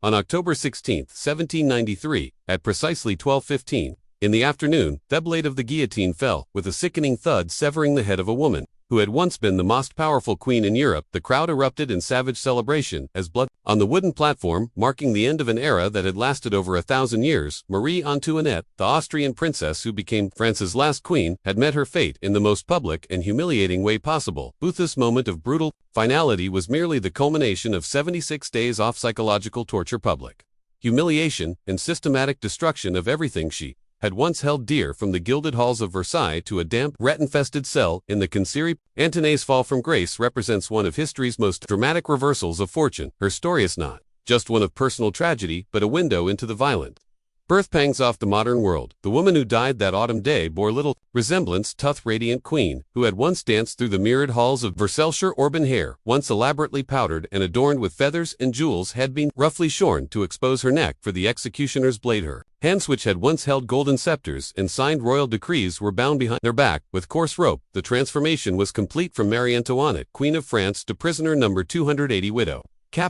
On October 16, 1793, at precisely 12:15 in the afternoon, the blade of the guillotine fell, with a sickening thud severing the head of a woman who had once been the most powerful queen in Europe. The crowd erupted in savage celebration as blood on the wooden platform, marking the end of an era that had lasted over 1,000 years. Marie Antoinette, the Austrian princess who became France's last queen, had met her fate in the most public and humiliating way possible. This moment of brutal finality was merely the culmination of 76 days of psychological torture, public humiliation, and systematic destruction of everything she had once held dear, from the gilded halls of Versailles to a damp, rat-infested cell in the Conciergerie. Antoinette's fall from grace represents one of history's most dramatic reversals of fortune. Her story is not just one of personal tragedy, but a window into the violent birth pangs of the modern world. The woman who died that autumn day bore little resemblance to the radiant queen who had once danced through the mirrored halls of Versailles. Her auburn hair, once elaborately powdered and adorned with feathers and jewels, had been roughly shorn to expose her neck for the executioner's blade. Her hands, which had once held golden scepters and signed royal decrees, were bound behind their back with coarse rope. The transformation was complete. From Marie Antoinette, Queen of France, to prisoner number 280, widow.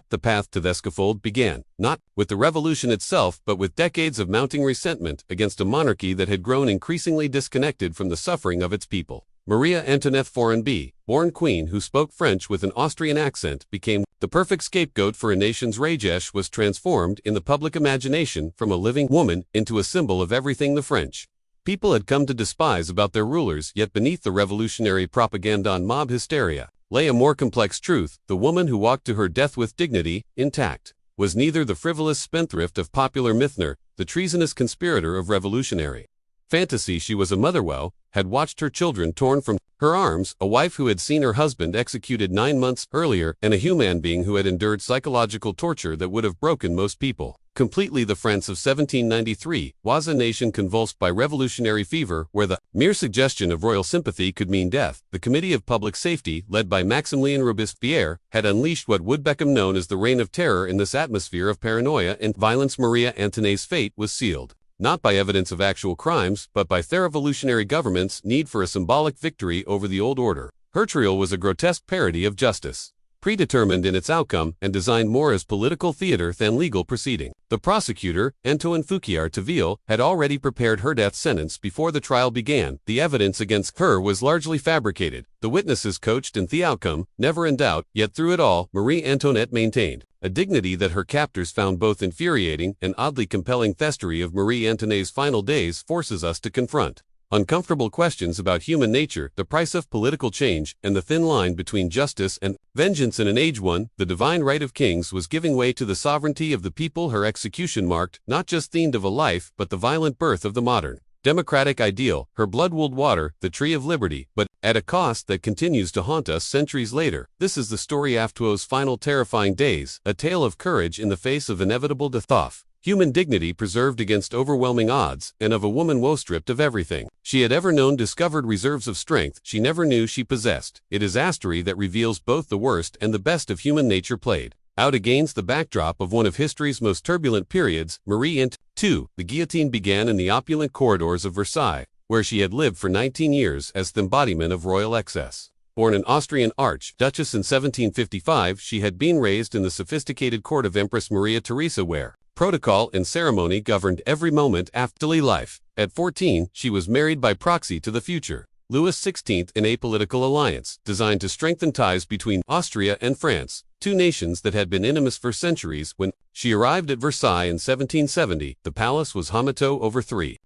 The path to the scaffold began, not with the revolution itself, but with decades of mounting resentment against a monarchy that had grown increasingly disconnected from the suffering of its people. Maria Antoinette, foreign-born queen who spoke French with an Austrian accent, became the perfect scapegoat for a nation's rage. She was transformed in the public imagination from a living woman into a symbol of everything the French people had come to despise about their rulers. Yet beneath the revolutionary propaganda and mob hysteria lay a more complex truth. The woman who walked to her death with dignity intact was neither the frivolous spendthrift of popular myth nor the treasonous conspirator of revolutionary fantasy. She was a mother who had watched her children torn from her arms, a wife who had seen her husband executed 9 months earlier, and a human being who had endured psychological torture that would have broken most people completely. The France of 1793 was a nation convulsed by revolutionary fever, where the mere suggestion of royal sympathy could mean death. The Committee of Public Safety, led by Maximilien Robespierre, had unleashed what would become known as the Reign of Terror. In this atmosphere of paranoia and violence, Maria Antoinette's fate was sealed, not by evidence of actual crimes, but by the revolutionary government's need for a symbolic victory over the old order. Her trial was a grotesque parody of justice, predetermined in its outcome and designed more as political theater than legal proceeding. The prosecutor, Antoine Fouquier-Tinville, had already prepared her death sentence before the trial began. The evidence against her was largely fabricated, the witnesses coached, and the outcome never in doubt. Yet through it all, Marie Antoinette maintained a dignity that her captors found both infuriating and oddly compelling. The history of Marie Antoinette's final days forces us to confront uncomfortable questions about human nature, the price of political change, and the thin line between justice and vengeance. In an age when the divine right of kings was giving way to the sovereignty of the people, her execution marked not just the end of a life, but the violent birth of the modern democratic ideal. Her blood would water the tree of liberty, but at a cost that continues to haunt us centuries later. This is the story of Antoinette's final terrifying days, a tale of courage in the face of inevitable death, of human dignity preserved against overwhelming odds, and of a woman woe stripped of everything she had ever known, discovered reserves of strength she never knew she possessed. It is a story that reveals both the worst and the best of human nature, played out against the backdrop of one of history's most turbulent periods. Marie Antoinette. The guillotine began in the opulent corridors of Versailles, where she had lived for 19 years as the embodiment of royal excess. Born an Austrian archduchess in 1755, she had been raised in the sophisticated court of Empress Maria Theresa, where protocol and ceremony governed every moment of daily life. At 14, she was married by proxy to the future Louis XVI in a political alliance designed to strengthen ties between Austria and France, two nations that had been intimate for centuries. When she arrived at Versailles in 1770, the palace was home to over 30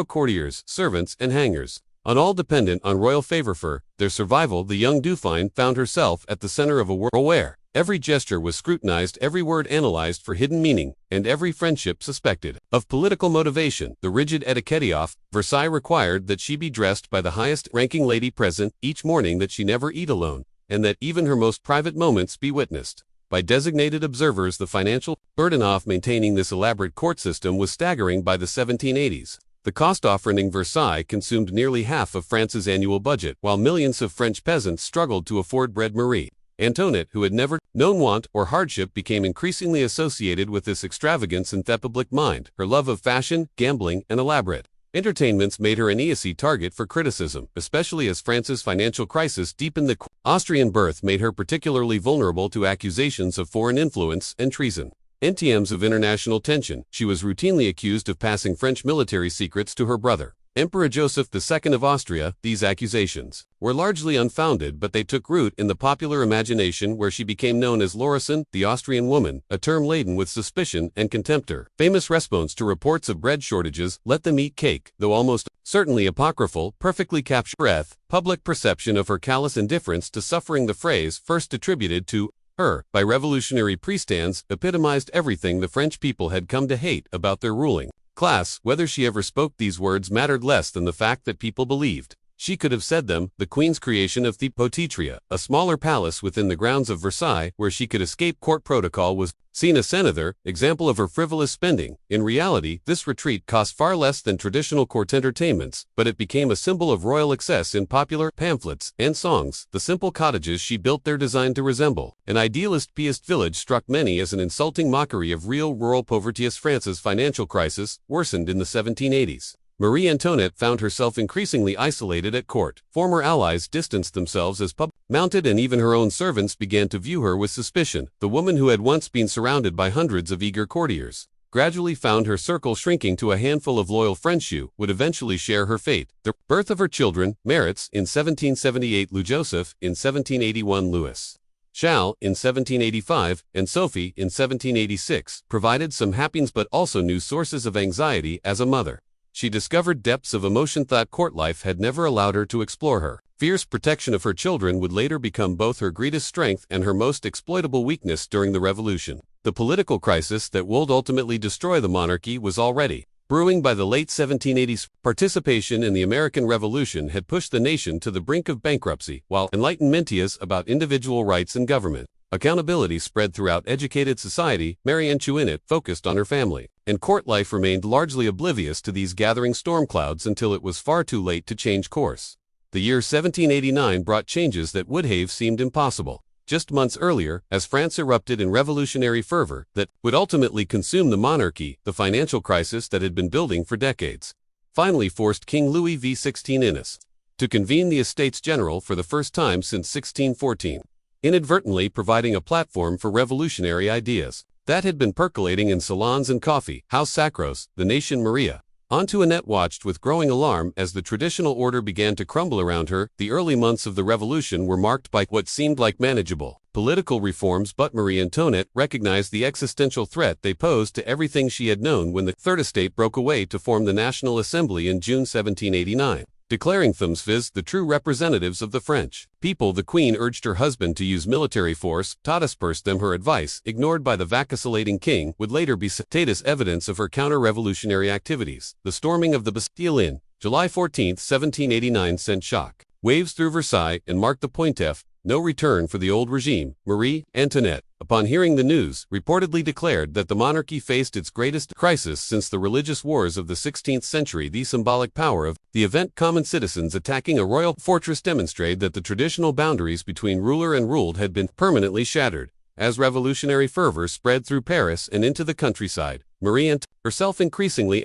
courtiers, servants, and hangers, and all dependent on royal favor. For their survival, the young Dauphine found herself at the center of a world where every gesture was scrutinized, every word analyzed for hidden meaning, and every friendship suspected of political motivation. The rigid etiquette of Versailles required that she be dressed by the highest-ranking lady present each morning, that she never eat alone, and that even her most private moments be witnessed by designated observers. The financial burden of maintaining this elaborate court system was staggering. By the 1780s, the cost of running Versailles consumed nearly half of France's annual budget, while millions of French peasants struggled to afford bread. Marie Antoinette, who had never known want or hardship, became increasingly associated with this extravagance in the public mind. Her love of fashion, gambling, and elaborate entertainments made her an easy target for criticism, especially as France's financial crisis deepened. The Austrian birth made her particularly vulnerable to accusations of foreign influence and treason. NTMs of international tension. She was routinely accused of passing French military secrets to her brother, Emperor Joseph II of Austria. These accusations were largely unfounded, but they took root in the popular imagination, where she became known as Lorison, the Austrian woman, a term laden with suspicion and contempt. Her famous response to reports of bread shortages, "Let them eat cake," though almost certainly apocryphal, perfectly captures public perception of her callous indifference to suffering. The phrase, first attributed to her by revolutionary priests, epitomized everything the French people had come to hate about their ruling class. Whether she ever spoke these words mattered less than the fact that people believed she could have said them. The Queen's creation of the Potitria, a smaller palace within the grounds of Versailles where she could escape court protocol, was seen as another example of her frivolous spending. In reality, this retreat cost far less than traditional court entertainments, but it became a symbol of royal excess in popular pamphlets and songs. The simple cottages she built there, designed to resemble an idealist pieced village, struck many as an insulting mockery of real rural poverty. As France's financial crisis worsened in the 1780s, Marie Antoinette found herself increasingly isolated at court. Former allies distanced themselves as mounted, and even her own servants began to view her with suspicion. The woman who had once been surrounded by hundreds of eager courtiers gradually found her circle shrinking to a handful of loyal friends who would eventually share her fate. The birth of her children, Maritz in 1778, Louis Joseph in 1781, Louis Charles in 1785, and Sophie in 1786, provided some happiness but also new sources of anxiety. As a mother, she discovered depths of emotion that court life had never allowed her to explore. Her fierce protection of her children would later become both her greatest strength and her most exploitable weakness during the Revolution. The political crisis that would ultimately destroy the monarchy was already brewing by the late 1780s. Participation in the American Revolution had pushed the nation to the brink of bankruptcy, while enlightened ideas about individual rights and government accountability spread throughout educated society. Marie Antoinette focused on her family, and court life remained largely oblivious to these gathering storm clouds until it was far too late to change course. The year 1789 brought changes that would have seemed impossible just months earlier, as France erupted in revolutionary fervor that would ultimately consume the monarchy. The financial crisis that had been building for decades finally forced King Louis XVI to convene the Estates General for the first time since 1614. Inadvertently providing a platform for revolutionary ideas that had been percolating in salons and coffee house sacros. The nation, Maria Antoinette, watched with growing alarm as the traditional order began to crumble around her. The early months of the revolution were marked by what seemed like manageable political reforms, but Marie Antoinette recognized the existential threat they posed to everything she had known when the Third Estate broke away to form the National Assembly in June 1789. Declaring themselves the true representatives of the French people, the Queen urged her husband to use military force to disperse them. Her advice, ignored by the vacillating king, would later be cited as evidence of her counter-revolutionary activities. The storming of the Bastille in July 14, 1789 sent shock waves through Versailles and marked the point of no return for the old regime. Marie Antoinette, upon hearing the news, reportedly declared that the monarchy faced its greatest crisis since the religious wars of the 16th century. The symbolic power of the event, common citizens attacking a royal fortress, demonstrated that the traditional boundaries between ruler and ruled had been permanently shattered. As revolutionary fervor spread through Paris and into the countryside, Marie Antoinette, herself increasingly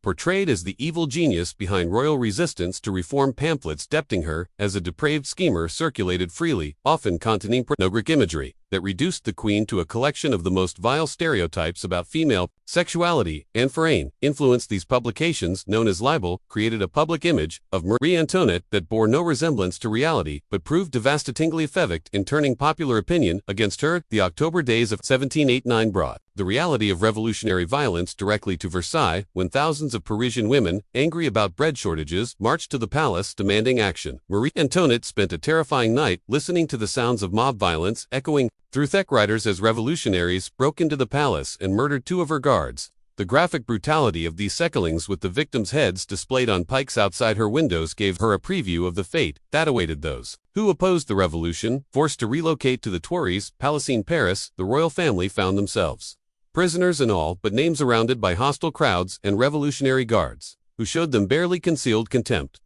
portrayed as the evil genius behind royal resistance to reform. Pamphlets depicting her as a depraved schemer circulated freely, often containing pornographic imagery that reduced the Queen to a collection of the most vile stereotypes about female sexuality and foreign influence. These publications, known as libel, created a public image of Marie Antoinette that bore no resemblance to reality, but proved devastatingly effective in turning popular opinion against her. The October days of 1789 brought the reality of revolutionary violence directly to Versailles, when thousands of Parisian women, angry about bread shortages, marched to the palace demanding action. Marie Antoinette spent a terrifying night listening to the sounds of mob violence echoing through thick riders as revolutionaries broke into the palace and murdered two of her guards. The graphic brutality of these seckelings, with the victims' heads displayed on pikes outside her windows, gave her a preview of the fate that awaited those who opposed the revolution. Forced to relocate to the Tuileries Palace in Paris, the royal family found themselves prisoners and all but names, surrounded by hostile crowds and revolutionary guards who showed them barely concealed contempt.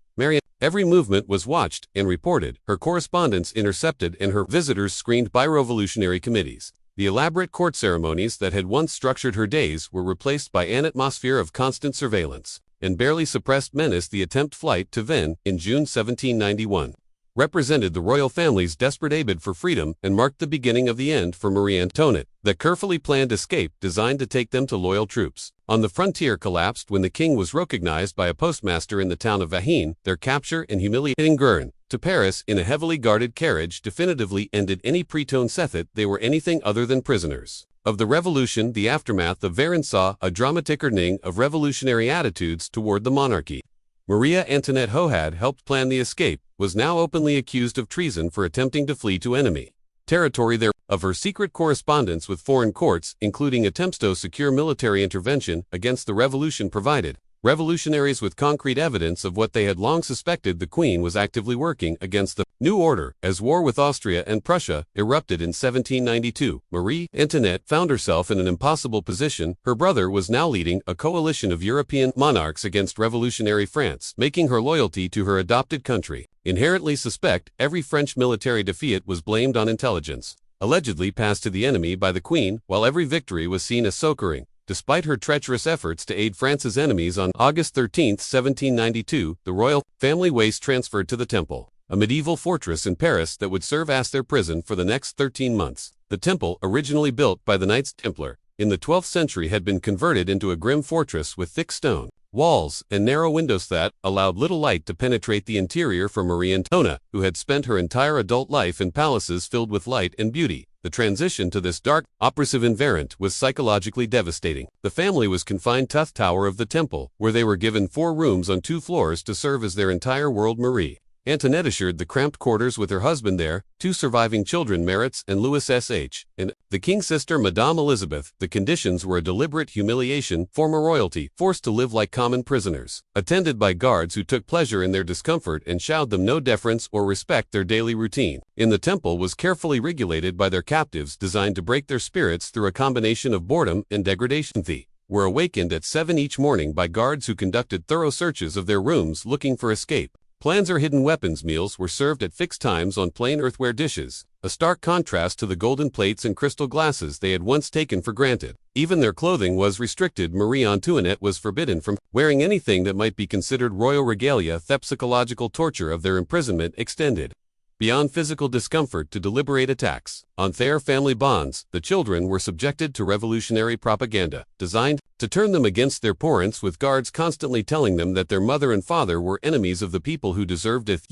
Every movement was watched and reported, her correspondence intercepted, and her visitors screened by revolutionary committees. The elaborate court ceremonies that had once structured her days were replaced by an atmosphere of constant surveillance. and barely suppressed menace the attempt flight to Vennes in June 1791. Represented the royal family's desperate bid for freedom and marked the beginning of the end for Marie Antoinette. The carefully planned escape designed to take them to loyal troops on the frontier collapsed when the king was recognized by a postmaster in the town of Vannes. Their capture and humiliating Guern to Paris in a heavily guarded carriage definitively ended any pretense that they were anything other than prisoners of the revolution. The aftermath of Vannes saw a dramatic turning of revolutionary attitudes toward the monarchy. Maria Antoinette, who had helped plan the escape, was now openly accused of treason for attempting to flee to enemy territory there. Of her secret correspondence with foreign courts, including attempts to secure military intervention against the revolution, provided revolutionaries with concrete evidence of what they had long suspected: the Queen was actively working against the new order. As war with Austria and Prussia erupted in 1792, Marie Antoinette found herself in an impossible position. Her brother was now leading a coalition of European monarchs against revolutionary France, making her loyalty to her adopted country inherently suspect. Every French military defeat was blamed on intelligence allegedly passed to the enemy by the Queen, while every victory was seen as succoring. Despite her treacherous efforts to aid France's enemies, on August 13, 1792, the royal family was transferred to the Temple, a medieval fortress in Paris that would serve as their prison for the next 13 months. The temple, originally built by the Knights Templar in the 12th century, had been converted into a grim fortress with thick stone walls and narrow windows that allowed little light to penetrate the interior. For Marie Antoinette, who had spent her entire adult life in palaces filled with light and beauty, the transition to this dark, oppressive environment was psychologically devastating. The family was confined to the tower of the temple, where they were given 4 rooms on 2 floors to serve as their entire world. Marie Antoinette shared the cramped quarters with her husband there, 2 surviving children, Maritz and Louis Sh., and the king's sister, Madame Elizabeth. The conditions were a deliberate humiliation. Former royalty, forced to live like common prisoners, attended by guards who took pleasure in their discomfort and showed them no deference or respect. Their daily routine in the temple was carefully regulated by their captives, designed to break their spirits through a combination of boredom and degradation. They were awakened at 7 each morning by guards who conducted thorough searches of their rooms looking for escape plans or hidden weapons. Meals were served at fixed times on plain earthenware dishes, a stark contrast to the golden plates and crystal glasses they had once taken for granted. Even their clothing was restricted. Marie Antoinette was forbidden from wearing anything that might be considered royal regalia. The psychological torture of their imprisonment extended beyond physical discomfort to deliberate attacks on their family bonds. The children were subjected to revolutionary propaganda designed to turn them against their parents, with guards constantly telling them that their mother and father were enemies of the people who deserved it.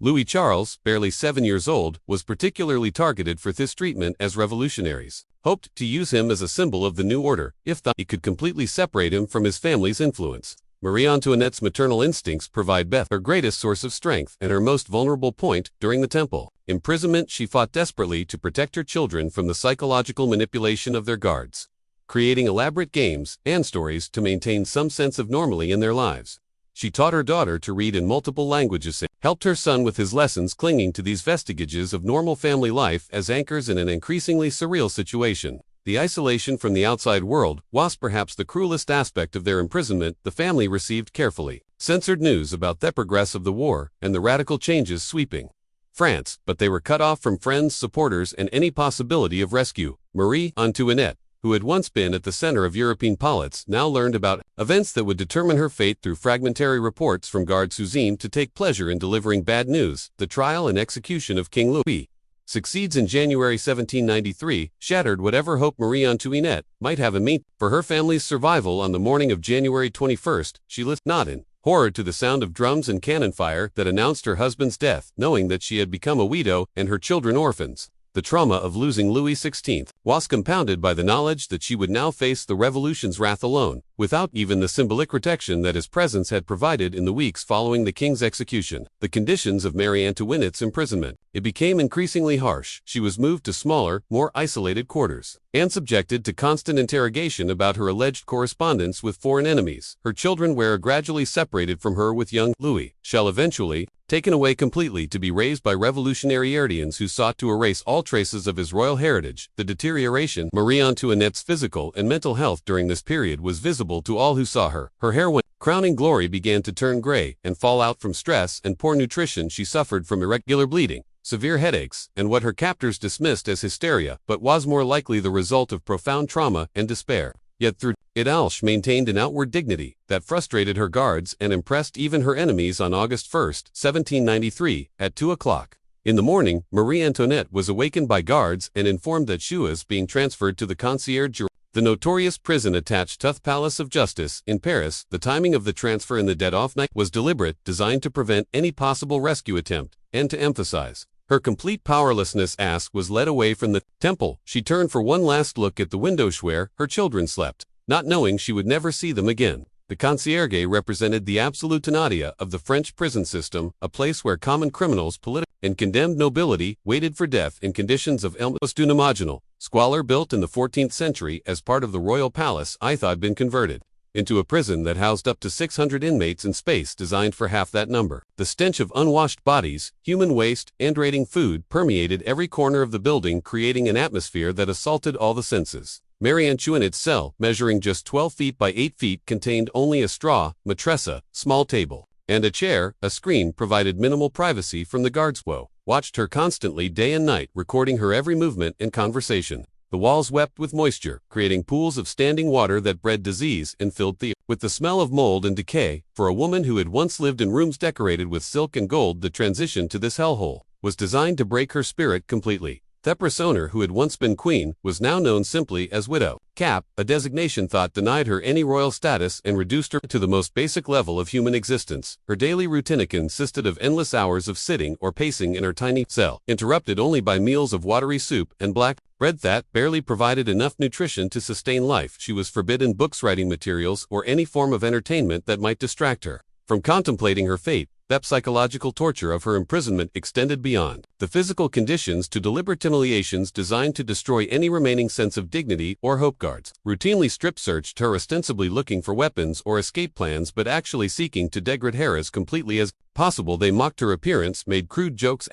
Louis Charles, barely 7 years old, was particularly targeted for this treatment, as revolutionaries hoped to use him as a symbol of the new order if it could completely separate him from his family's influence. Marie Antoinette's maternal instincts provide Beth her greatest source of strength and her most vulnerable point. During the temple imprisonment, she fought desperately to protect her children from the psychological manipulation of their guards, creating elaborate games and stories to maintain some sense of normalcy in their lives. She taught her daughter to read in multiple languages and helped her son with his lessons, clinging to these vestiges of normal family life as anchors in an increasingly surreal situation. The isolation from the outside world was perhaps the cruelest aspect of their imprisonment. The family received carefully censored news about the progress of the war and the radical changes sweeping France, but they were cut off from friends, supporters, and any possibility of rescue. Marie Antoinette, who had once been at the center of European politics, now learned about events that would determine her fate through fragmentary reports from guards who seemed to take pleasure in delivering bad news. The trial and execution of King Louis succeeds in January 1793, shattered whatever hope Marie Antoinette might have imagined for her family's survival. On the morning of January 21st, she listened not in horror to the sound of drums and cannon fire that announced her husband's death, knowing that she had become a widow and her children orphans. The trauma of losing Louis XVI was compounded by the knowledge that she would now face the revolution's wrath alone, without even the symbolic protection that his presence had provided in the weeks following the king's execution. The conditions of Marie Antoinette's imprisonment became increasingly harsh. She was moved to smaller, more isolated quarters, and subjected to constant interrogation about her alleged correspondence with foreign enemies. Her children were gradually separated from her, with young Louis shall eventually taken away completely to be raised by revolutionary Ardians who sought to erase all traces of his royal heritage. The deterioration Marie Antoinette's physical and mental health during this period was visible to all who saw her. Her hair, when crowning glory, began to turn gray and fall out from stress and poor nutrition. She suffered from irregular bleeding, severe headaches, and what her captors dismissed as hysteria, but was more likely the result of profound trauma and despair. Yet through it all she maintained an outward dignity that frustrated her guards and impressed even her enemies. On August 1, 1793, at 2 o'clock in the morning, Marie Antoinette was awakened by guards and informed that she was being transferred to the concierge, the notorious prison attached to the Palace of Justice in Paris. The timing of the transfer in the dead-of night was deliberate, designed to prevent any possible rescue attempt, and to emphasize her complete powerlessness. As was led away from the temple, she turned for one last look at the windows where her children slept, not knowing she would never see them again. The concierge represented the absolute nadia of the French prison system, a place where common criminals, political and condemned nobility waited for death in conditions of almost unimaginable squalor. Built in the 14th century as part of the royal palace, it had been converted into a prison that housed up to 600 inmates in space designed for half that number. The stench of unwashed bodies, human waste, and rotting food permeated every corner of the building, creating an atmosphere that assaulted all the senses. Marie Antoinette's cell, measuring just 12 feet by 8 feet, contained only a straw matressa, small table, and a chair. A screen provided minimal privacy from the guards who watched her constantly day and night, recording her every movement and conversation. The walls wept with moisture, creating pools of standing water that bred disease and filled the air with the smell of mold and decay. For a woman who had once lived in rooms decorated with silk and gold, the transition to this hellhole was designed to break her spirit completely. The owner, who had once been queen, was now known simply as widow. Cap, a designation thought denied her any royal status and reduced her to the most basic level of human existence. Her daily routine consisted of endless hours of sitting or pacing in her tiny cell, interrupted only by meals of watery soup and black bread that barely provided enough nutrition to sustain life. She was forbidden books, writing materials, or any form of entertainment that might distract her from contemplating her fate. That psychological torture of her imprisonment extended beyond the physical conditions to deliberate humiliations designed to destroy any remaining sense of dignity or hope. Guards routinely strip-searched her, ostensibly looking for weapons or escape plans, but actually seeking to degrade her as completely as possible. They mocked her appearance, made crude jokes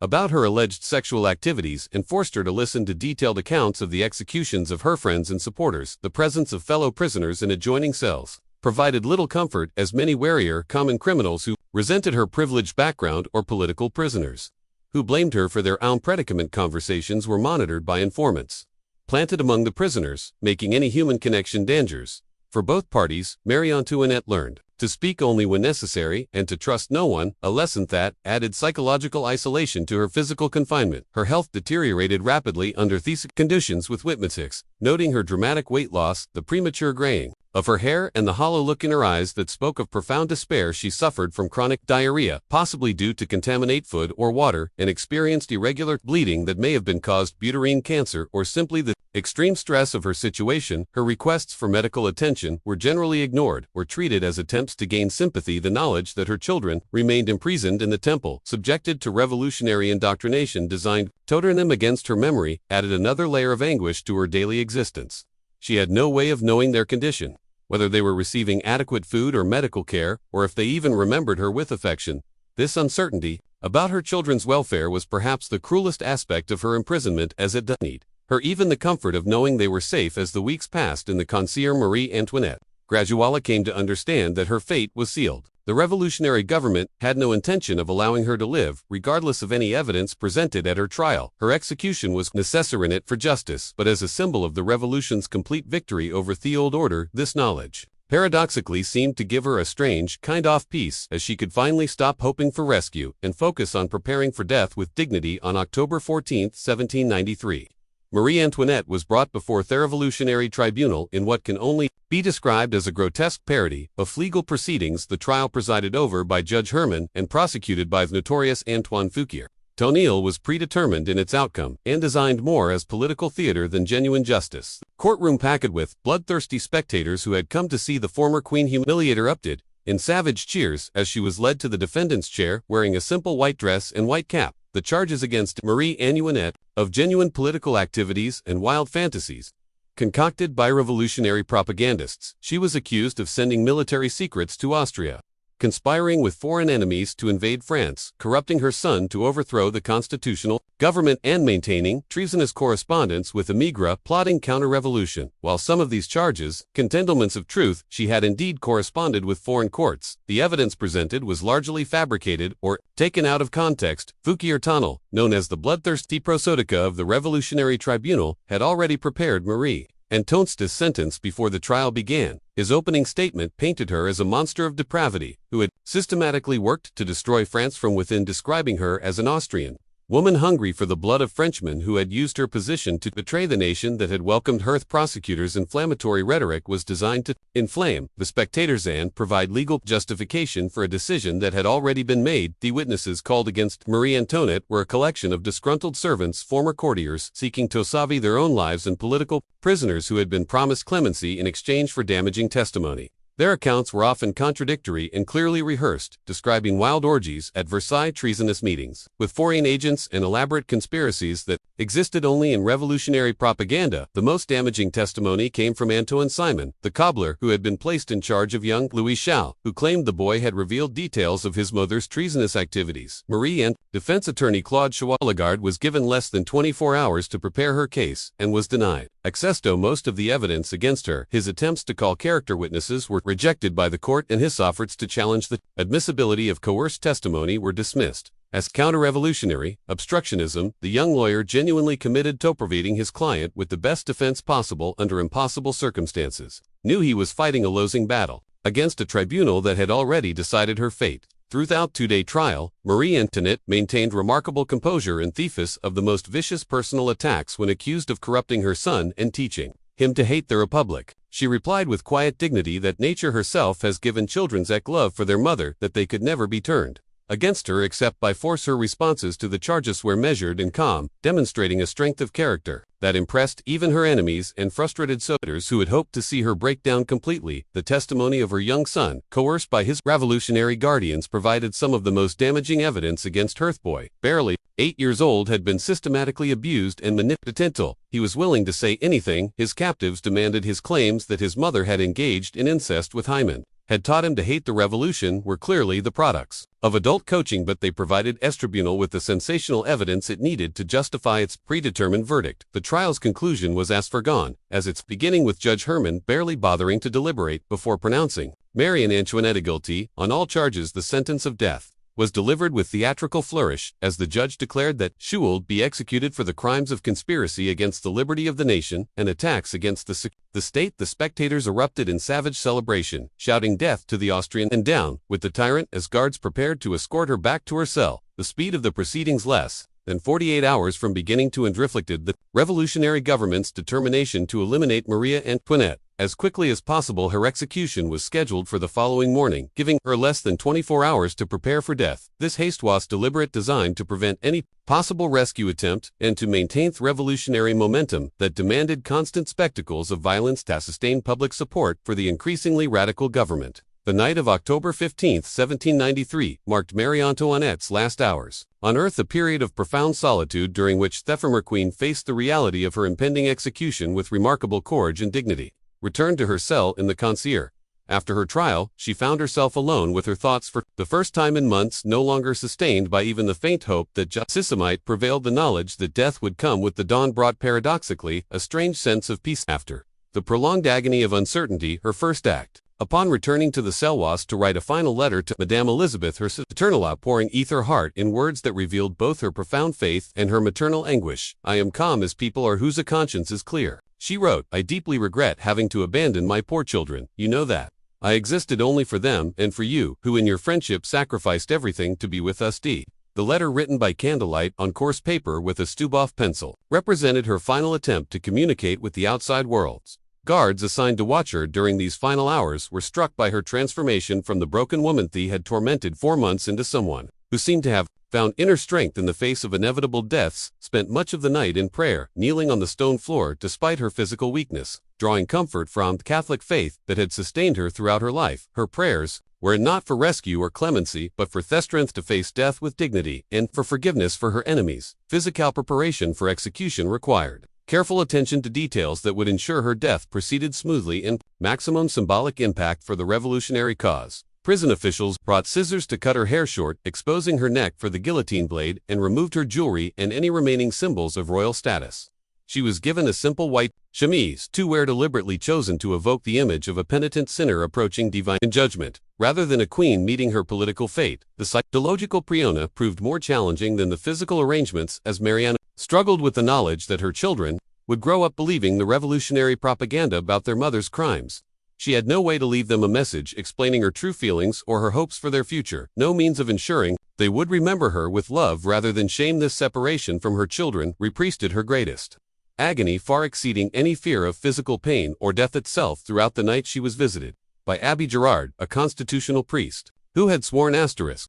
about her alleged sexual activities, and forced her to listen to detailed accounts of the executions of her friends and supporters. The presence of fellow prisoners in adjoining cells provided little comfort, as many warier common criminals who resented her privileged background or political prisoners who blamed her for their own predicament conversations were monitored by informants planted among the prisoners, making any human connection dangerous. For both parties, Marie Antoinette learned to speak only when necessary and to trust no one, a lesson that added psychological isolation to her physical confinement. Her health deteriorated rapidly under these conditions, with witnesses noting her dramatic weight loss, the premature graying of her hair, and the hollow look in her eyes that spoke of profound despair. She suffered from chronic diarrhea, possibly due to contaminated food or water, and experienced irregular bleeding that may have been caused uterine cancer or simply the extreme stress of her situation. Her requests for medical attention were generally ignored or treated as attempts to gain sympathy. The knowledge that her children remained imprisoned in the temple, subjected to revolutionary indoctrination designed to turn them against her memory, added another layer of anguish to her daily existence. She had no way of knowing their condition, whether they were receiving adequate food or medical care, or if they even remembered her with affection. This uncertainty about her children's welfare was perhaps the cruelest aspect of her imprisonment, as it denied her even the comfort of knowing they were safe. As the weeks passed in the concierge, Marie Antoinette gradually came to understand that her fate was sealed. The revolutionary government had no intention of allowing her to live, regardless of any evidence presented at her trial. Her execution was necessary for justice, but as a symbol of the revolution's complete victory over the old order. This knowledge paradoxically seemed to give her a strange kind of peace, as she could finally stop hoping for rescue and focus on preparing for death with dignity. On October 14, 1793, Marie Antoinette was brought before the Revolutionary Tribunal in what can only be described as a grotesque parody of legal proceedings. The trial, presided over by Judge Herman and prosecuted by the notorious Antoine Fouquier Tonnelle, was predetermined in its outcome and designed more as political theater than genuine justice. The courtroom, packed with bloodthirsty spectators who had come to see the former queen humiliate her, erupted in savage cheers as she was led to the defendant's chair, wearing a simple white dress and white cap. The charges against Marie Antoinette of genuine political activities and wild fantasies concocted by revolutionary propagandists. She was accused of sending military secrets to Austria, conspiring with foreign enemies to invade France, corrupting her son to overthrow the constitutional government, and maintaining treasonous correspondence with Emigre, plotting counter-revolution. While some of these charges contained elements of truth, she had indeed corresponded with foreign courts. The evidence presented was largely fabricated or taken out of context. Fouquier-Tinel, known as the bloodthirsty prosodica of the Revolutionary Tribunal, had already prepared Marie Antoinette's sentence before the trial began. His opening statement painted her as a monster of depravity, who had systematically worked to destroy France from within, describing her as an Austrian woman hungry for the blood of Frenchmen who had used her position to betray the nation that had welcomed her. Prosecutors' inflammatory rhetoric was designed to inflame the spectators and provide legal justification for a decision that had already been made. The witnesses called against Marie Antoinette were a collection of disgruntled servants, former courtiers seeking to save their own lives, and political prisoners who had been promised clemency in exchange for damaging testimony. Their accounts were often contradictory and clearly rehearsed, describing wild orgies at Versailles, treasonous meetings with foreign agents, and elaborate conspiracies that existed only in revolutionary propaganda. The most damaging testimony came from Antoine Simon, the cobbler who had been placed in charge of young Louis Chal, who claimed the boy had revealed details of his mother's treasonous activities. Marie and defense attorney Claude Chevalier was given less than 24 hours to prepare her case, and was denied access to most of the evidence against her. His attempts to call character witnesses were rejected by the court, and his efforts to challenge the admissibility of coerced testimony were dismissed as counter-revolutionary obstructionism. The young lawyer, genuinely committed to providing his client with the best defense possible under impossible circumstances, knew he was fighting a losing battle against a tribunal that had already decided her fate. Throughout the two-day trial, Marie Antoinette maintained remarkable composure in the face of the most vicious personal attacks. When accused of corrupting her son and teaching him to hate the Republic, she replied with quiet dignity that nature herself has given children such love for their mother that they could never be turned against her except by force. Her responses to the charges were measured and calm, demonstrating a strength of character that impressed even her enemies and frustrated supporters who had hoped to see her break down completely. The testimony of her young son, coerced by his revolutionary guardians, provided some of the most damaging evidence against her. The boy, barely 8 years old, had been systematically abused and manipulated. He was willing to say anything. His captives demanded his claims that his mother had engaged in incest with Hyman, had taught him to hate the revolution, were clearly the products of adult coaching, but they provided the tribunal with the sensational evidence it needed to justify its predetermined verdict. The trial's conclusion was as foregone as its beginning, with Judge Herman barely bothering to deliberate before pronouncing Marie Antoinette guilty on all charges. The sentence of death was delivered with theatrical flourish, as the judge declared that she would be executed for the crimes of conspiracy against the liberty of the nation and attacks against the state. The spectators erupted in savage celebration, shouting death to the Austrian and down with the tyrant, as guards prepared to escort her back to her cell. The speed of the proceedings, less than 48 hours from beginning to end, reflected the revolutionary government's determination to eliminate Marie Antoinette as quickly as possible. Her execution was scheduled for the following morning, giving her less than 24 hours to prepare for death. This haste was deliberate, designed to prevent any possible rescue attempt and to maintain the revolutionary momentum that demanded constant spectacles of violence to sustain public support for the increasingly radical government. The night of October 15, 1793, marked Marie Antoinette's last hours on earth, a period of profound solitude during which the ephemeral queen faced the reality of her impending execution with remarkable courage and dignity. Returned to her cell in the Concierge after her trial, she found herself alone with her thoughts for the first time in months, no longer sustained by even the faint hope that justice might prevail. The knowledge that death would come with the dawn brought, paradoxically, a strange sense of peace. After the prolonged agony of uncertainty, her first act upon returning to the cell was to write a final letter to Madame Elizabeth, her paternal, pouring her heart in words that revealed both her profound faith and her maternal anguish. "I am calm as people are whose conscience is clear," she wrote. "I deeply regret having to abandon my poor children. You know that I existed only for them and for you, who in your friendship sacrificed everything to be with us." The letter, written by candlelight on coarse paper with a Stuboff pencil, represented her final attempt to communicate with the outside worlds. Guards assigned to watch her during these final hours were struck by her transformation from the broken woman they had tormented 4 months into someone who seemed to have found inner strength in the face of inevitable deaths. Spent much of the night in prayer, kneeling on the stone floor despite her physical weakness, drawing comfort from the Catholic faith that had sustained her throughout her life. Her prayers were not for rescue or clemency, but for the strength to face death with dignity, and for forgiveness for her enemies. Physical preparation for execution required careful attention to details that would ensure her death proceeded smoothly and maximum symbolic impact for the revolutionary cause. Prison officials brought scissors to cut her hair short, exposing her neck for the guillotine blade, and removed her jewelry and any remaining symbols of royal status. She was given a simple white chemise to wear, deliberately chosen to evoke the image of a penitent sinner approaching divine judgment, rather than a queen meeting her political fate. The psychological Priona proved more challenging than the physical arrangements, as Mariana struggled with the knowledge that her children would grow up believing the revolutionary propaganda about their mother's crimes. She had no way to leave them a message explaining her true feelings or her hopes for their future, no means of ensuring they would remember her with love rather than shame. This separation from her children represented her greatest agony, far exceeding any fear of physical pain or death itself. Throughout the night she was visited by Abbé Gerard, a constitutional priest, who had sworn ***.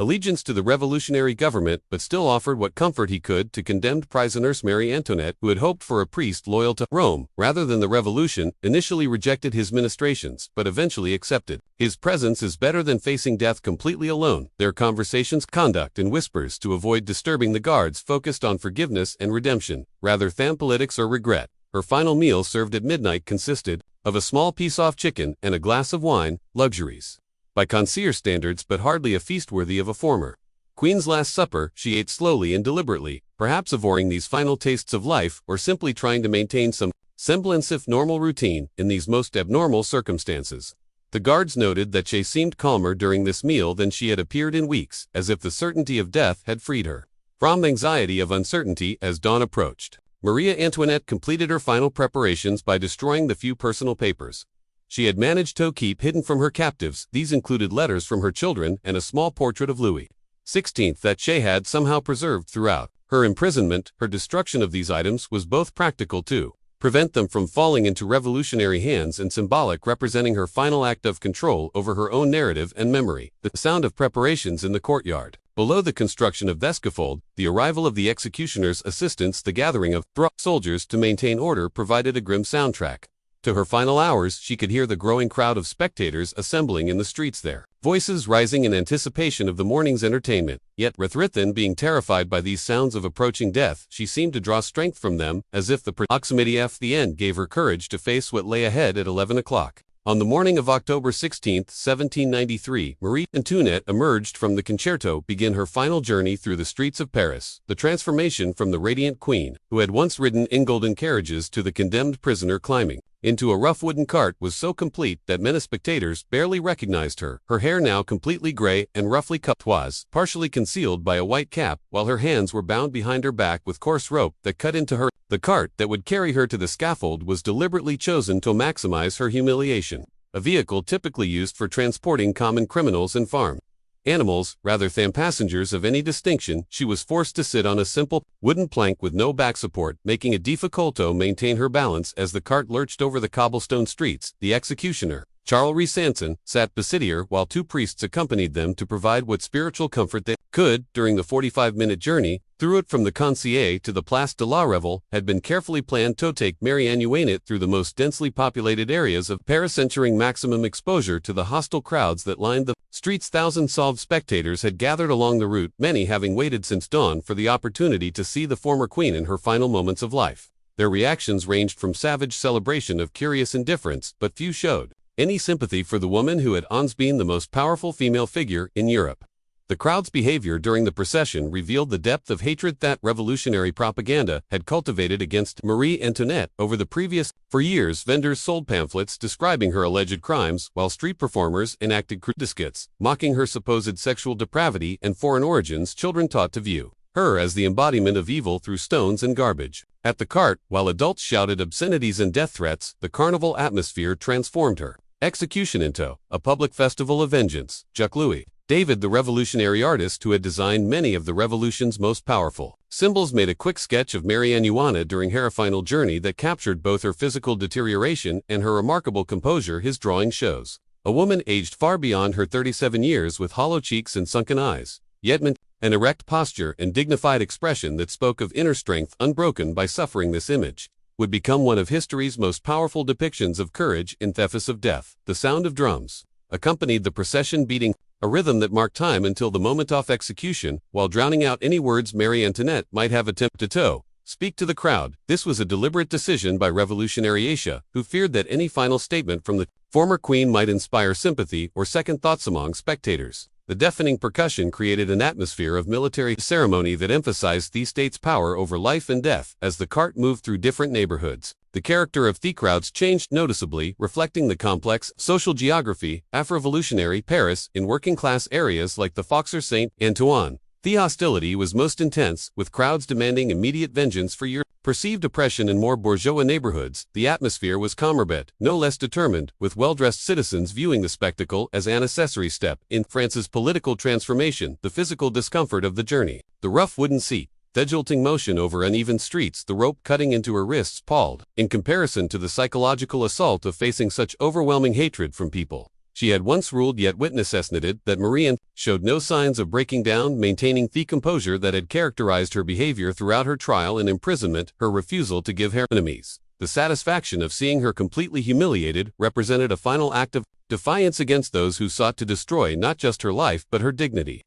allegiance to the revolutionary government, but still offered what comfort he could to condemned prisoners. Marie Antoinette, who had hoped for a priest loyal to Rome rather than the revolution, initially rejected his ministrations, but eventually accepted. His presence is better than facing death completely alone. Their conversations, conduct in whispers to avoid disturbing the guards, focused on forgiveness and redemption, rather than politics or regret. Her final meal, served at midnight, consisted of a small piece-off chicken and a glass of wine, luxuries by connoisseur standards, but hardly a feast worthy of a former Queen's Last Supper. She ate slowly and deliberately, perhaps avoiding these final tastes of life, or simply trying to maintain some semblance of normal routine in these most abnormal circumstances. The guards noted that she seemed calmer during this meal than she had appeared in weeks, as if the certainty of death had freed her from the anxiety of uncertainty. As dawn approached, Maria Antoinette completed her final preparations by destroying the few personal papers she had managed to keep hidden from her captives. These included letters from her children and a small portrait of Louis XVI that she had somehow preserved throughout her imprisonment. Her destruction of these items was both practical to prevent them from falling into revolutionary hands and symbolic, representing her final act of control over her own narrative and memory. The sound of preparations in the courtyard below the construction of the scaffold, the arrival of the executioner's assistants, the gathering of soldiers to maintain order provided a grim soundtrack to her final hours. She could hear the growing crowd of spectators assembling in the streets, their voices rising in anticipation of the morning's entertainment. Yet, rather than being terrified by these sounds of approaching death, she seemed to draw strength from them, as if the proximity of the end gave her courage to face what lay ahead. At 11 o'clock on the morning of October 16, 1793, Marie Antoinette emerged from the concerto, begin her final journey through the streets of Paris. The transformation from the radiant queen, who had once ridden in golden carriages, to the condemned prisoner climbing into a rough wooden cart, was so complete that many spectators barely recognized her. Her hair, now completely gray and roughly cut, was partially concealed by a white cap, while her hands were bound behind her back with coarse rope that cut into her. The cart that would carry her to the scaffold was deliberately chosen to maximize her humiliation, a vehicle typically used for transporting common criminals and farm animals, rather than passengers of any distinction. She was forced to sit on a simple wooden plank with no back support, making it difficult to maintain her balance as the cart lurched over the cobblestone streets. The executioner, Charles Sanson, sat beside her, while two priests accompanied them to provide what spiritual comfort they could. During the 45-minute journey through it from the Concierge to the Place de la Revel had been carefully planned to take Marie Antoinette through the most densely populated areas of Paris, ensuring maximum exposure to the hostile crowds that lined the streets. Thousands of spectators had gathered along the route, many having waited since dawn for the opportunity to see the former queen in her final moments of life. Their reactions ranged from savage celebration of curious indifference, but few showed any sympathy for the woman who had once been the most powerful female figure in Europe. The crowd's behavior during the procession revealed the depth of hatred that revolutionary propaganda had cultivated against Marie Antoinette over the previous. For years, vendors sold pamphlets describing her alleged crimes, while street performers enacted crude skits mocking her supposed sexual depravity and foreign origins. Children taught to view her as the embodiment of evil through stones and garbage. At the cart, while adults shouted obscenities and death threats, the carnival atmosphere transformed her execution into a public festival of vengeance. Jacques Louis David, the revolutionary artist who had designed many of the revolution's most powerful symbols, made a quick sketch of Marie Antoinette during her final journey that captured both her physical deterioration and her remarkable composure. His drawing shows a woman aged far beyond her 37 years, with hollow cheeks and sunken eyes, yet an erect posture and dignified expression that spoke of inner strength unbroken by suffering. This image would become one of history's most powerful depictions of courage in the face of death. The sound of drums accompanied the procession, beating a rhythm that marked time until the moment of execution, while drowning out any words Marie Antoinette might have attempted to speak to the crowd. This was a deliberate decision by revolutionary Asia, who feared that any final statement from the former queen might inspire sympathy or second thoughts among spectators. The deafening percussion created an atmosphere of military ceremony that emphasized the state's power over life and death. As the cart moved through different neighborhoods, the character of the crowds changed noticeably, reflecting the complex social geography of revolutionary Paris. In working-class areas like the Faubourg Saint-Antoine, the hostility was most intense, with crowds demanding immediate vengeance for years. Perceived oppression in more bourgeois neighborhoods, the atmosphere was calmer but no less determined, with well-dressed citizens viewing the spectacle as an necessary step in France's political transformation. The physical discomfort of the journey, the rough wooden seat, the jolting motion over uneven streets, the rope cutting into her wrists palled, in comparison to the psychological assault of facing such overwhelming hatred from people she had once ruled. Yet witnesses noted that Marie showed no signs of breaking down, maintaining the composure that had characterized her behavior throughout her trial and imprisonment. Her refusal to give her enemies the satisfaction of seeing her completely humiliated represented a final act of defiance against those who sought to destroy not just her life but her dignity.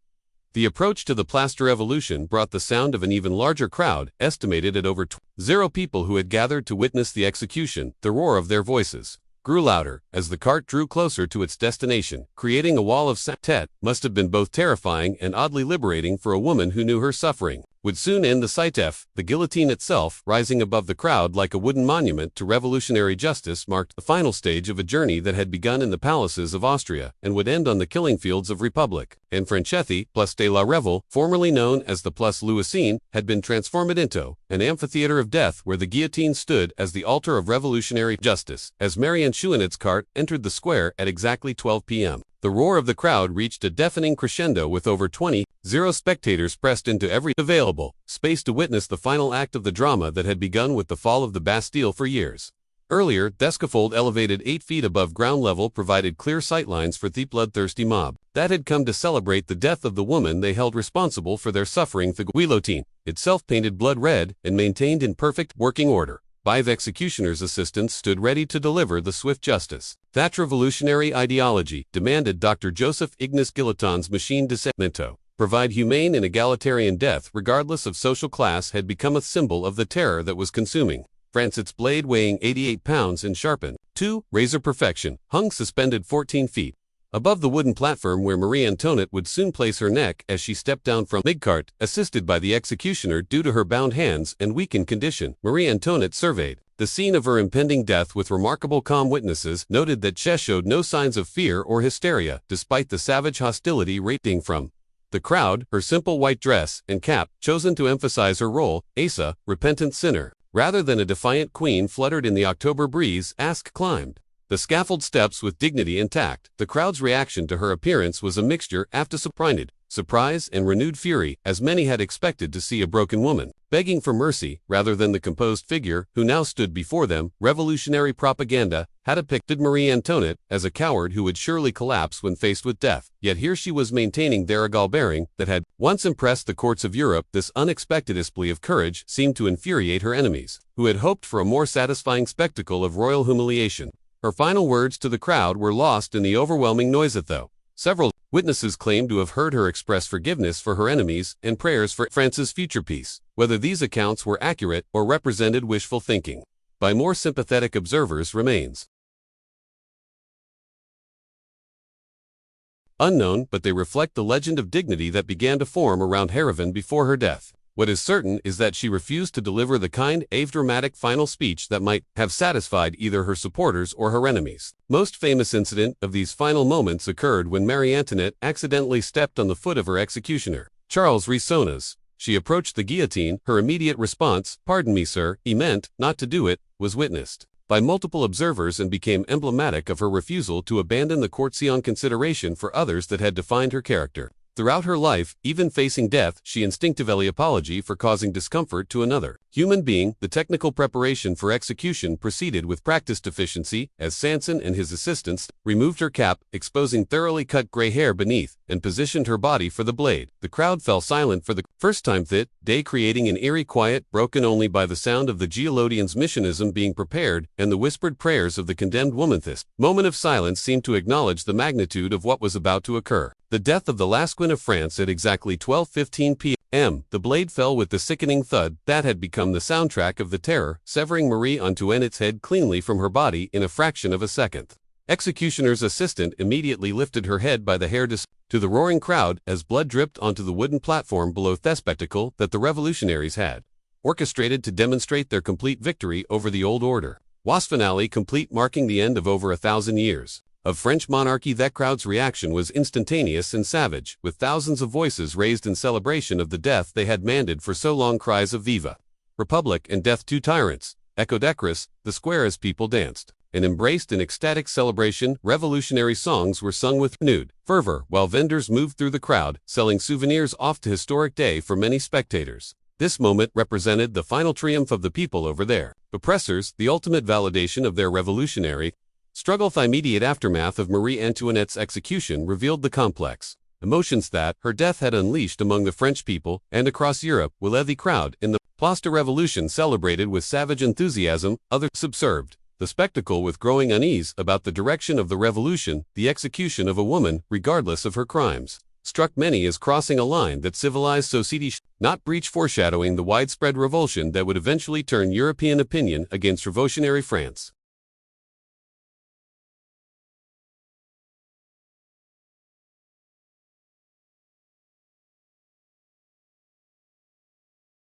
The approach to the Place de Revolution brought the sound of an even larger crowd, estimated at over 20 people who had gathered to witness the execution. The roar of their voices grew louder as the cart drew closer to its destination, creating a wall of sound. Must have been both terrifying and oddly liberating for a woman who knew her suffering would soon end. The sight of the guillotine itself, rising above the crowd like a wooden monument to revolutionary justice, marked the final stage of a journey that had begun in the palaces of Austria and would end on the killing fields of Republic. And Franchetti, Place de la Revelle, formerly known as the Place Louisine, had been transformed into an amphitheater of death where the guillotine stood as the altar of revolutionary justice. As Marie Antoinette's cart entered the square at exactly 12 p.m., the roar of the crowd reached a deafening crescendo, with over 20 spectators pressed into every available space to witness the final act of the drama that had begun with the fall of the Bastille for years earlier. The scaffold, elevated 8 feet above ground level, provided clear sightlines for the bloodthirsty mob that had come to celebrate the death of the woman they held responsible for their suffering. The guillotine, itself painted blood red and maintained in perfect working order by the executioner's assistants, stood ready to deliver the swift justice that revolutionary ideology demanded. Dr. Joseph Ignace Guillotine's machine de cemento, provide humane and egalitarian death regardless of social class, had become a symbol of the terror that was consuming France. Its blade, weighing 88 pounds and sharpened to razor perfection, hung suspended 14 feet above the wooden platform where Marie Antoinette would soon place her neck as she stepped down from mid-cart, assisted by the executioner due to her bound hands and weakened condition. Marie Antoinette surveyed the scene of her impending death with remarkable calm. Witnesses noted that she showed no signs of fear or hysteria, despite the savage hostility radiating from the crowd. Her simple white dress and cap, chosen to emphasize her role as a repentant sinner rather than a defiant queen, fluttered in the October breeze. Climbed the scaffold steps with dignity intact. The crowd's reaction to her appearance was a mixture of surprise and renewed fury, as many had expected to see a broken woman begging for mercy rather than the composed figure who now stood before them. Revolutionary propaganda had depicted Marie Antoinette as a coward who would surely collapse when faced with death. Yet here she was, maintaining the regal bearing that had once impressed the courts of Europe. This unexpected display of courage seemed to infuriate her enemies, who had hoped for a more satisfying spectacle of royal humiliation. Her final words to the crowd were lost in the overwhelming noise, though several witnesses claimed to have heard her express forgiveness for her enemies and prayers for France's future peace. Whether these accounts were accurate or represented wishful thinking by more sympathetic observers remains unknown, but they reflect the legend of dignity that began to form around Heroin before her death. What is certain is that she refused to deliver the kind of dramatic final speech that might have satisfied either her supporters or her enemies. Most famous incident of these final moments occurred when Marie Antoinette accidentally stepped on the foot of her executioner, Charles Rissonas. She approached the guillotine. Her immediate response, "Pardon me, sir, he meant not to do it," was witnessed by multiple observers and became emblematic of her refusal to abandon the courtesan consideration for others that had defined her character. Throughout her life, even facing death, she instinctively apologized for causing discomfort to another human being. The technical preparation for execution proceeded with practiced efficiency, as Sanson and his assistants removed her cap, exposing thoroughly cut gray hair beneath, and positioned her body for the blade. The crowd fell silent for the first time that day, creating an eerie quiet broken only by the sound of the guillotine's mechanism being prepared and the whispered prayers of the condemned woman. This moment of silence seemed to acknowledge the magnitude of what was about to occur. The death of the last queen of France at exactly 12:15 p.m. The blade fell with the sickening thud that had become the soundtrack of the terror, severing Marie Antoinette's head cleanly from her body in a fraction of a second. Executioner's assistant immediately lifted her head by the hair to the roaring crowd as blood dripped onto the wooden platform below the spectacle that the revolutionaries had orchestrated to demonstrate their complete victory over the old order. Was finale complete, marking the end of over 1,000 years of French monarchy. That crowd's reaction was instantaneous and savage, with thousands of voices raised in celebration of the death they had demanded for so long. Cries of Viva Republic and Death to Tyrants echoed across the square as people danced and embraced in ecstatic celebration. Revolutionary songs were sung with renewed fervor, while vendors moved through the crowd, selling souvenirs off to historic day for many spectators. This moment represented the final triumph of the people over their oppressors, the ultimate validation of their revolutionary struggle. The immediate aftermath of Marie Antoinette's execution revealed the complex emotions that her death had unleashed among the French people and across Europe. While the crowd in the Place de Revolution celebrated with savage enthusiasm, others observed the spectacle with growing unease about the direction of the revolution. The execution of a woman, regardless of her crimes, struck many as crossing a line that civilized society should not breach, foreshadowing the widespread revulsion that would eventually turn European opinion against revolutionary France.